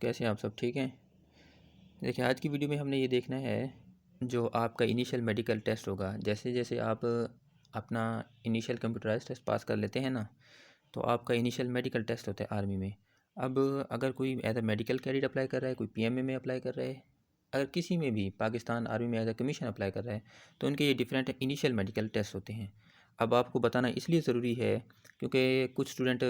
कैसे हैं आप सब ठीक हैं। देखिए आज की वीडियो में हमने ये देखना है जो आपका इनिशियल मेडिकल टेस्ट होगा। जैसे जैसे आप अपना इनिशियल कंप्यूटराइज टेस्ट पास कर लेते हैं ना, तो आपका इनिशियल मेडिकल टेस्ट होता है आर्मी में। अब अगर कोई as a medical cadet apply कर रहा है, कोई पीएमए में अप्लाई कर रहा है, अगर किसी में भी पाकिस्तान आर्मी में एज अ कमीशन अप्लाई कर रहा है, तो उनके ये डिफरेंट इनिशियल मेडिकल टेस्ट होते हैं। अब आपको बताना इसलिए ज़रूरी है क्योंकि कुछ स्टूडेंट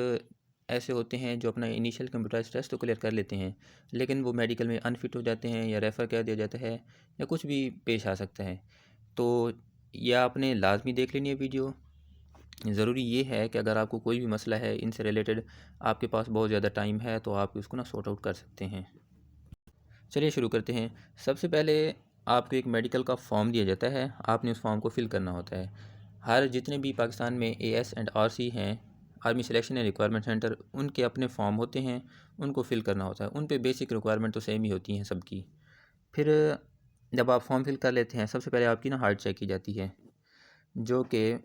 ऐसे होते हैं जो अपना इनिशियल कंप्यूटराइज टेस्ट तो क्लियर कर लेते हैं, लेकिन वो मेडिकल में अनफिट हो जाते हैं या रेफ़र कर दिया जाता है या कुछ भी पेश आ सकता है। तो यह आपने लाजमी देख लेनी है वीडियो। ज़रूरी ये है कि अगर आपको कोई भी मसला है इनसे रिलेटेड, आपके पास बहुत ज़्यादा टाइम है तो आप उसको ना सॉर्ट आउट कर सकते हैं। चलिए शुरू करते हैं। सबसे पहले आपको एक मेडिकल का फॉर्म दिया जाता है, आपने उस फॉर्म को फिल करना होता है। हर जितने भी पाकिस्तान में एएस एंड आरसी हैं, army selection and requirement centre, उनके अपने फॉर्म होते हैं, उनको फिल करना होता है। उन पे बेसिक रिक्वायरमेंट तो सेम ही होती हैं सबकी। फिर जब आप फॉर्म फिल कर लेते हैं, सबसे पहले आपकी ना हाइट चेक की जाती है, जो कि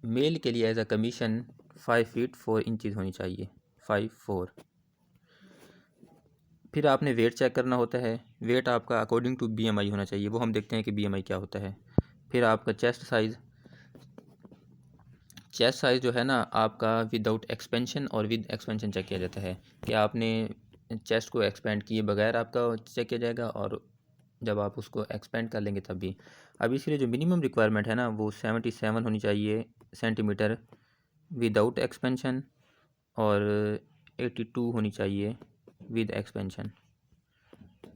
मेल के लिए as a commission 5 feet 4 inches होनी चाहिए, 5'4". फिर आपने वेट चेक करना होता है। वेट आपका अकॉर्डिंग टू बीएमआई होना चाहिए, वो हम देखते हैं कि बीएमआई क्या होता है। फिर आपका चेस्ट साइज़ जो है ना, आपका विदाउट एक्सपेंशन और विद एक्सपेंशन चेक किया जाता है कि आपने चेस्ट को एक्सपेंड किए बगैर आपका चेक किया जाएगा, और जब आप उसको एक्सपेंड कर लेंगे तब भी। अब इसके लिए जो मिनिमम रिक्वायरमेंट है ना, वो 77 होनी चाहिए सेंटीमीटर विदाउट एक्सपेंशन, और 82 होनी चाहिए विद एक्सपेंशन।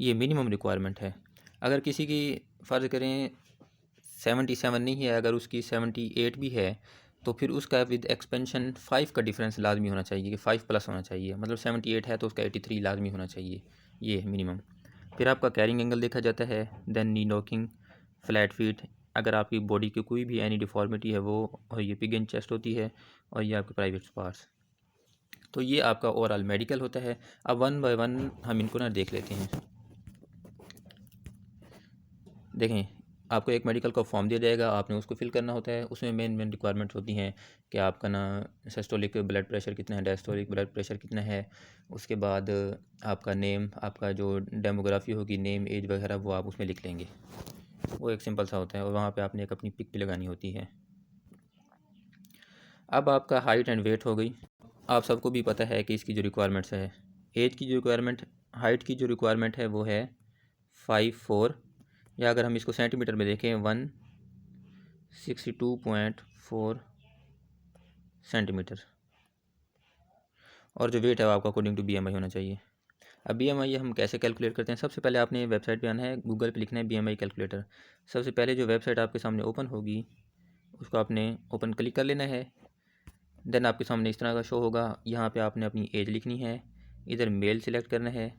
ये मिनिमम रिक्वायरमेंट है। अगर किसी की फ़र्ज़ करें 77 नहीं है, अगर उसकी 78 भी है, तो फिर उसका विद एक्सपेंशन 5 का डिफरेंस लाजमी होना चाहिए कि 5 प्लस होना चाहिए। मतलब 78 है तो उसका 83 लाजमी होना चाहिए, ये है मिनिमम। फिर आपका कैरिंग एंगल देखा जाता है, देन नी नॉकिंग, फ्लैट फीट, अगर आपकी बॉडी की कोई भी एनी डिफॉर्मिटी है वो, और ये पिग एंड चेस्ट होती है, और ये आपके प्राइवेट पार्ट्स। तो ये आपका ओवरऑल मेडिकल होता है। अब वन बाय वन हम इनको ना देख लेते हैं। देखें, आपको एक मेडिकल का फॉर्म दिया जाएगा, आपने उसको फिल करना होता है। उसमें मेन रिक्वायरमेंट्स होती हैं कि आपका ना सिस्टोलिक ब्लड प्रेशर कितना है, डायस्टोलिक ब्लड प्रेशर कितना है। उसके बाद आपका नेम, आपका जो डेमोग्राफी होगी, नेम एज वगैरह, वो आप उसमें लिख लेंगे। वो एक सिंपल सा होता है, और वहाँ पे आपने एक अपनी पिक भी लगानी होती है। अब आपका हाइट एंड वेट हो गई। आप सबको भी पता है कि इसकी जो रिक्वायरमेंट्स है, एज की जो रिक्वायरमेंट, हाइट की जो रिक्वायरमेंट है वो है 5'4", या अगर हम इसको सेंटीमीटर में देखें 162.4 सेंटीमीटर, और जो वेट है वो आपका अकॉर्डिंग टू बीएमआई होना चाहिए। अब बीएमआई हम कैसे कैलकुलेट करते हैं? सबसे पहले आपने वेबसाइट पे आना है, गूगल पे लिखना है बीएमआई कैलकुलेटर। सबसे पहले जो वेबसाइट आपके सामने ओपन होगी, उसको आपने ओपन क्लिक कर लेना है। देन आपके सामने इस तरह का शो होगा। यहाँ पे आपने अपनी एज लिखनी है, इधर मेल सिलेक्ट करना है,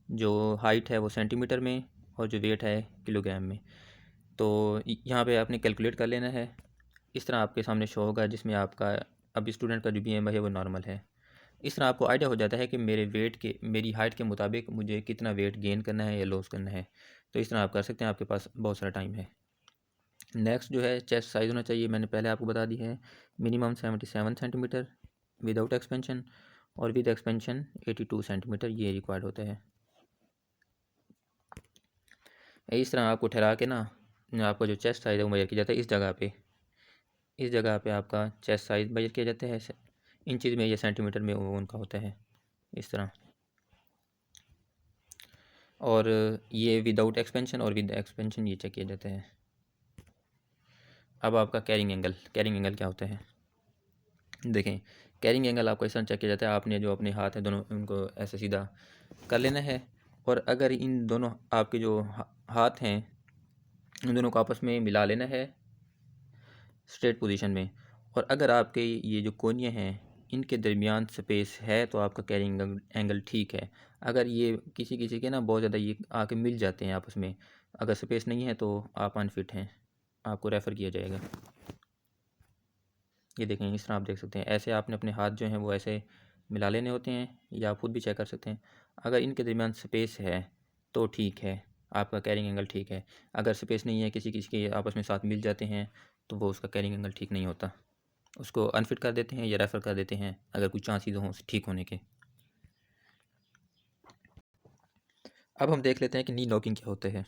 जो हाइट है वो सेंटीमीटर में, और जो वेट है किलोग्राम में। तो यहाँ पे आपने कैलकुलेट कर लेना है। इस तरह आपके सामने शो होगा, जिसमें आपका अब स्टूडेंट का जो बीएमआई है वो नॉर्मल है। इस तरह आपको आइडिया हो जाता है कि मेरी हाइट के मुताबिक मुझे कितना वेट गेन करना है या लॉस करना है। तो इस तरह आप कर सकते हैं, आपके पास बहुत सारा टाइम है। नेक्स्ट जो है, चेस्ट साइज़ होना चाहिए, मैंने पहले आपको बता दी है, मिनिमम 77 सेंटीमीटर विदाउट एक्सपेंशन, और विद एक्सपेंशन 82 सेंटीमीटर, ये रिक्वायर्ड होता है। इस तरह आपको ठहरा के ना, आपका जो चेस्ट साइज़ है वो मेजर किया जाता है। इस जगह पे आपका चेस्ट साइज़ मेजर किया जाता है, इंचज़ में या सेंटीमीटर में वो उनका होता है इस तरह। और ये विदाउट एक्सपेंशन और विद एक्सपेंशन ये चेक किया जाता है। अब आपका कैरिंग एंगल क्या होता है? देखें, कैरिंग एंगल आपका इस तरह चेक किया जाता है। आपने जो अपने हाथ हैं दोनों, उनको ऐसे सीधा कर लेना है, और अगर इन दोनों आपके जो हाथ हैं, उन दोनों को आपस में मिला लेना है स्ट्रेट पोजीशन में। और अगर आपके ये जो कोनियाँ हैं, इनके दरमियान स्पेस है, तो आपका कैरिंग एंगल ठीक है। अगर ये किसी किसी के ना बहुत ज़्यादा ये आके मिल जाते हैं आपस में, अगर स्पेस नहीं है तो आप अनफिट हैं, आपको रेफ़र किया जाएगा। ये देखें, इस तरह आप देख सकते हैं, ऐसे आपने अपने हाथ जो हैं वो ऐसे मिला लेने होते हैं, या आप खुद भी चेक कर सकते हैं। अगर इनके दरमियान स्पेस है तो ठीक है, आपका कैरिंग एंगल ठीक है। अगर स्पेस नहीं है, किसी किसी के आपस में साथ मिल जाते हैं, तो वो उसका कैरिंग एंगल ठीक नहीं होता, उसको अनफिट कर देते हैं या रेफ़र कर देते हैं, अगर कोई चांसेस हों ठीक होने के। अब हम देख लेते हैं कि नी नॉकिंग क्या होता है।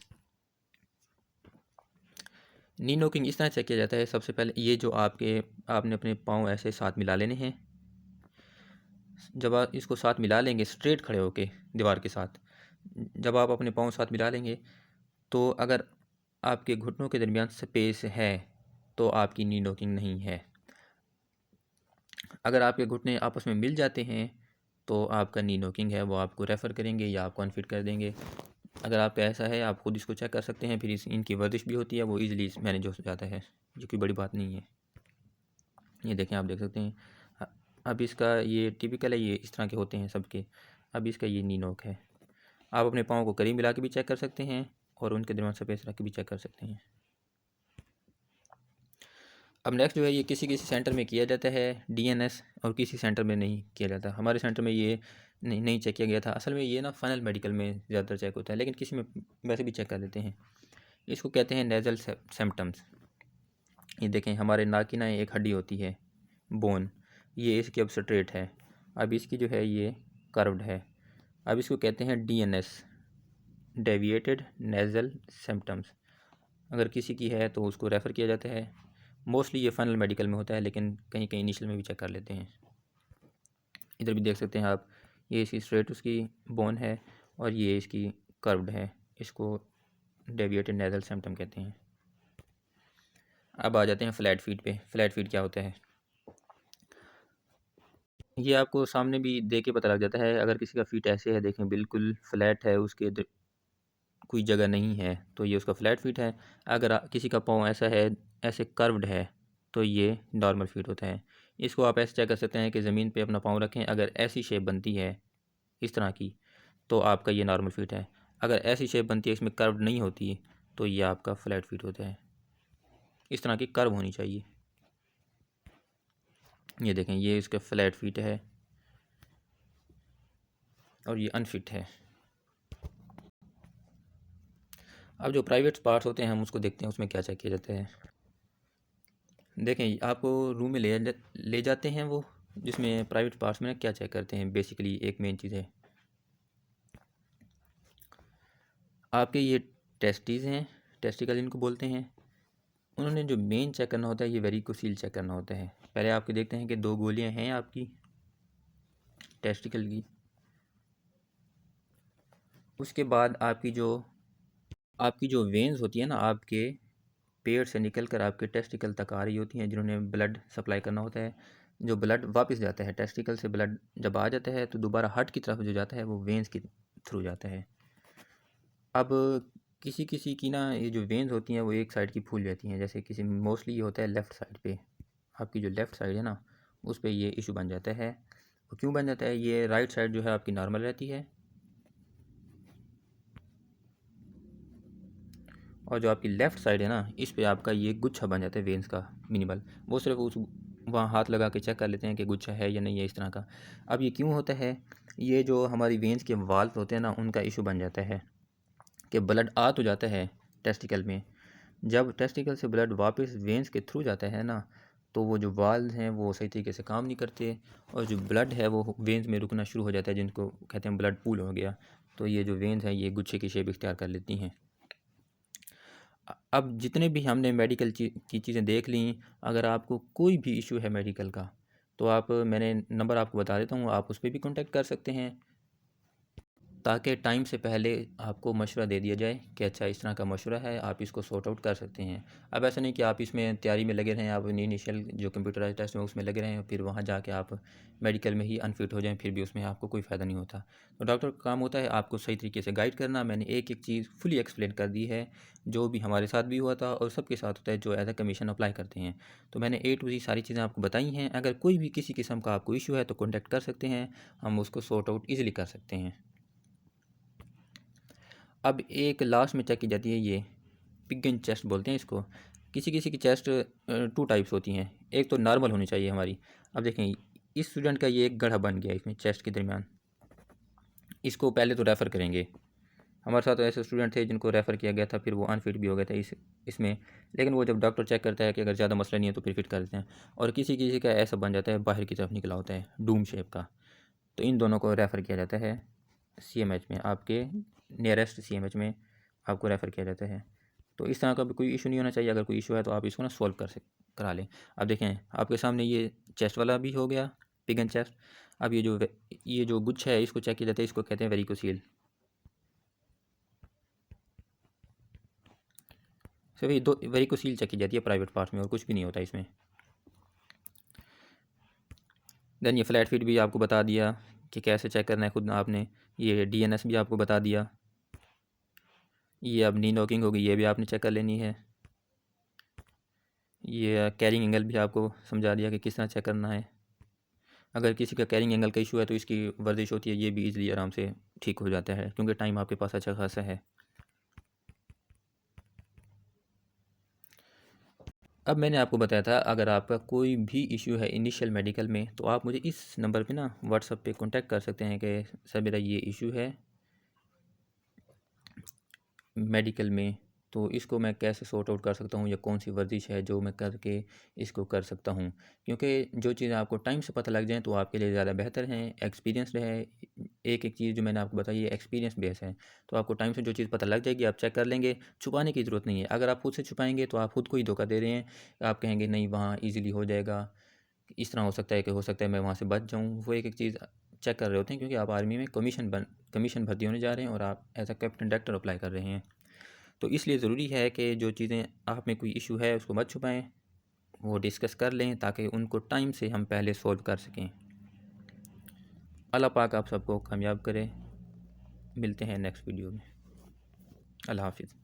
नी नॉकिंग इस तरह चेक किया जाता है। सबसे पहले ये जो आपने अपने पाँव ऐसे साथ मिला लेने हैं। जब आप इसको साथ मिला लेंगे स्ट्रेट खड़े होके दीवार के साथ, जब आप अपने पाँव साथ मिला लेंगे तो अगर आपके घुटनों के दरमियान स्पेस है तो आपकी नी नॉकिंग नहीं है। अगर आपके घुटने आपस में मिल जाते हैं तो आपका नी नॉकिंग है, वो आपको रेफ़र करेंगे या आपको अनफिट कर देंगे। अगर आपका ऐसा है आप खुद इसको चेक कर सकते हैं। फिर इनकी वर्जिश भी होती है, वो ईज़िली मैनेज हो जाता है, जो कि बड़ी बात नहीं है। ये देखें, आप देख सकते हैं। अब इसका ये टिपिकल है, ये इस तरह के होते हैं सबके। अब इसका ये नी नॉक है। आप अपने पाँव को करीब मिला के भी चेक कर सकते हैं और उनके दरमियान स्पेस रख के भी चेक कर सकते हैं। अब नेक्स्ट जो है, ये किसी किसी सेंटर में किया जाता है डीएनएस और किसी सेंटर में नहीं किया जाता। हमारे सेंटर में ये नहीं चेक किया गया था। असल में ये ना फ़नल मेडिकल में ज़्यादातर चेक होता है, लेकिन किसी में वैसे भी चेक कर लेते हैं। इसको कहते हैं नेज़ल सिम्पटम्स। ये देखें, हमारे नाक की ना एक हड्डी होती है बोन, ये इसकी अब स्ट्रेट है। अब इसकी जो है ये कर्व्ड है। अब इसको कहते हैं डीएनएस, डेविएटेड नेज़ल सिम्पटम्स। अगर किसी की है तो उसको रेफ़र किया जाता है। मोस्टली ये फ़नल मेडिकल में होता है, लेकिन कहीं कहीं इनिशियल में भी चेक कर लेते हैं। इधर भी देख सकते हैं आप, ये इसकी स्ट्रेट उसकी बोन है और ये इसकी कर्व्ड है। इसको डेविएटेड नेज़ल सिम्पटम कहते हैं। अब आ जाते हैं फ्लैट फीट पे। फ्लैट फीट क्या होता है, ये आपको सामने भी देख के पता लग जाता है। अगर किसी का फीट ऐसे है, देखें बिल्कुल फ्लैट है, उसके कोई जगह नहीं है, तो ये उसका फ्लैट फीट है। अगर किसी का पाँव ऐसा है, ऐसे कर्व्ड है, तो ये नॉर्मल फीट होता है। इसको आप ऐसे चेक कर सकते हैं कि ज़मीन पे अपना पाँव रखें, अगर ऐसी शेप बनती है इस तरह की तो आपका ये नॉर्मल फीट है। अगर ऐसी शेप बनती है, इसमें कर्व्ड नहीं होती, तो ये आपका फ्लैट फीट होता है। इस तरह की कर्व होनी चाहिए। ये देखें, ये इसका फ्लैट फीट है और ये अनफिट है। अब जो प्राइवेट पार्ट्स होते हैं हम उसको देखते हैं, उसमें क्या चेक किया जाता है। देखें, आपको रूम में ले जाते हैं वो, जिसमें प्राइवेट पार्ट्स में क्या चेक करते हैं। बेसिकली एक मेन चीज़ है, आपके ये टेस्टिस हैं, टेस्टिकल इनको बोलते हैं। उन्होंने जो मेन चेक करना होता है, ये वेरिकोसील चेक करना होता है। पहले आपके देखते हैं कि 2 गोलियां हैं आपकी टेस्टिकल की। उसके बाद आपकी जो वेन्स होती है ना, आपके पेट से निकल कर आपके टेस्टिकल तक आ रही होती हैं, जिन्होंने ब्लड सप्लाई करना होता है। जो ब्लड वापस जाता है टेस्टिकल से, ब्लड जब आ जाता है तो दोबारा हार्ट की तरफ जो जाता है वो वेन्स के थ्रू जाता है। अब किसी किसी की ना ये जो वेन्स होती हैं वो एक साइड की फूल जाती हैं, जैसे किसी मोस्टली ये होता है लेफ़्ट साइड पे। आपकी जो लेफ़्ट साइड है ना, उस पे ये इशू बन जाता है। वो क्यों बन जाता है, ये राइट साइड जो है आपकी नॉर्मल रहती है और जो आपकी लेफ़्ट साइड है ना, इस पे आपका ये गुच्छा बन जाता है वेन्स का मिनिमल। वो सिर्फ उस वहाँ हाथ लगा के चेक कर लेते हैं कि गुच्छा है या नहीं है, इस तरह का। अब ये क्यों होता है, ये जो हमारी वेन्स के वाल्व होते हैं ना, उनका इशू बन जाता है कि ब्लड आ तो जाता है टेस्टिकल में, जब टेस्टिकल से ब्लड वापस वेन्स के थ्रू जाता है ना, तो वो जो वाल्व हैं वो सही तरीके से काम नहीं करते और जो ब्लड है वो वेन्स में रुकना शुरू हो जाता है, जिनको कहते हैं ब्लड पूल हो गया। तो ये जो वेन्स हैं ये गुच्छे की शेप इख्तियार कर लेती हैं। अब जितने भी हमने मेडिकल की चीज़ें देख ली, अगर आपको कोई भी इशू है मेडिकल का, तो मैंने नंबर आपको बता देता हूँ, आप उस पर भी कांटेक्ट कर सकते हैं, ताकि टाइम से पहले आपको मशवरा दे दिया जाए कि अच्छा इस तरह का मशवरा है, आप इसको सॉर्ट आउट कर सकते हैं। अब ऐसा नहीं कि आप इसमें तैयारी में लगे रहें, आप इनिशियल जो कंप्यूटराइज टेस्ट में उसमें लगे रहें, फिर वहाँ जाके आप मेडिकल में ही अनफिट हो जाएं, फिर भी उसमें आपको कोई फ़ायदा नहीं होता। तो डॉक्टर का काम होता है आपको सही तरीके से गाइड करना। मैंने एक एक चीज़ फुली एक्सप्लेन कर दी है, जो भी हमारे साथ भी हुआ था और सबके साथ होता है जो एज अ कमीशन अप्लाई करते हैं। तो मैंने A to Z सारी चीज़ें आपको बताई हैं। अगर कोई भी किसी किस्म का आपको इशू है तो कॉन्टैक्ट कर सकते हैं, हम उसको सॉर्ट आउट ईज़िली कर सकते हैं। अब एक लास्ट में चेक की जाती है, ये पिगन चेस्ट बोलते हैं इसको। किसी किसी की चेस्ट 2 टाइप्स होती हैं, एक तो नॉर्मल होनी चाहिए हमारी। अब देखें, इस स्टूडेंट का ये एक गड्ढा बन गया इसमें चेस्ट के दरमियान, इसको पहले तो रेफ़र करेंगे। हमारे साथ तो ऐसे स्टूडेंट थे जिनको रेफ़र किया गया था, फिर वो अनफिट भी हो गए थे इसमें, लेकिन वो जब डॉक्टर चेक करता है कि अगर ज़्यादा मसला नहीं है तो फिर फिट कर देते हैं। और किसी किसी का ऐसा बन जाता है बाहर की तरफ निकला होता है डूम शेप का, तो इन दोनों को रेफ़र किया जाता है CMH में, आपके नियरेस्ट CMH में आपको रेफ़र किया जाता है। तो इस तरह का भी कोई इशू नहीं होना चाहिए। अगर कोई इशू है तो आप इसको ना सॉल्व करा लें। अब देखें आपके सामने ये चेस्ट वाला भी हो गया, पिग एंड चेस्ट। अब ये जो गुच्छ है इसको चेक किया जाता है, इसको कहते हैं वेरिकोसील। सभी दो वेरिकोसील चेक की जाती है प्राइवेट पार्ट्स में, और कुछ भी नहीं होता इसमें। देन ये फ्लैट फीट भी आपको बता दिया कि कैसे चेक करना है खुद आपने। ये DNS भी आपको बता दिया। ये अब नी नॉकिंग होगी, ये भी आपने चेक कर लेनी है। ये कैरिंग एंगल भी आपको समझा दिया कि किस तरह चेक करना है। अगर किसी का कैरिंग एंगल का इशू है तो इसकी वर्जिश होती है, ये भी ईज़िली आराम से ठीक हो जाता है क्योंकि टाइम आपके पास अच्छा खासा है। अब मैंने आपको बताया था अगर आपका कोई भी इशू है इनिशियल मेडिकल में तो आप मुझे इस नंबर पे ना व्हाट्सएप पे कांटेक्ट कर सकते हैं कि सर मेरा ये इशू है मेडिकल में, तो इसको मैं कैसे सॉर्ट आउट कर सकता हूँ या कौन सी वर्जिश है जो मैं करके इसको कर सकता हूँ। क्योंकि जो चीज़ें आपको टाइम से पता लग जाएँ तो आपके लिए ज़्यादा बेहतर हैं, एक्सपीरियंसड है। एक एक चीज़ जो मैंने आपको बताई है एक्सपीरियंस बेस है, तो आपको टाइम से जो चीज़ पता लग जाएगी आप चेक कर लेंगे, छुपाने की ज़रूरत नहीं है। अगर आप खुद से छुपाएंगे तो आप खुद को ही धोखा दे रहे हैं। आप कहेंगे नहीं वहाँ ईजिली हो जाएगा, इस तरह हो सकता है कि हो सकता है मैं वहाँ से बच जाऊँ। वो एक एक चीज़ चेक कर रहे होते हैं क्योंकि आप आर्मी में कमीशन भर्ती होने जा रहे हैं और आप as a captain director apply कर रहे हैं। तो इसलिए ज़रूरी है कि जो चीज़ें आप में कोई इशू है उसको मत छुपाएं, वो डिस्कस कर लें ताकि उनको टाइम से हम पहले सॉल्व कर सकें। अल्लाह पाक आप सबको कामयाब करे। मिलते हैं नेक्स्ट वीडियो में। अल्लाह हाफिज़।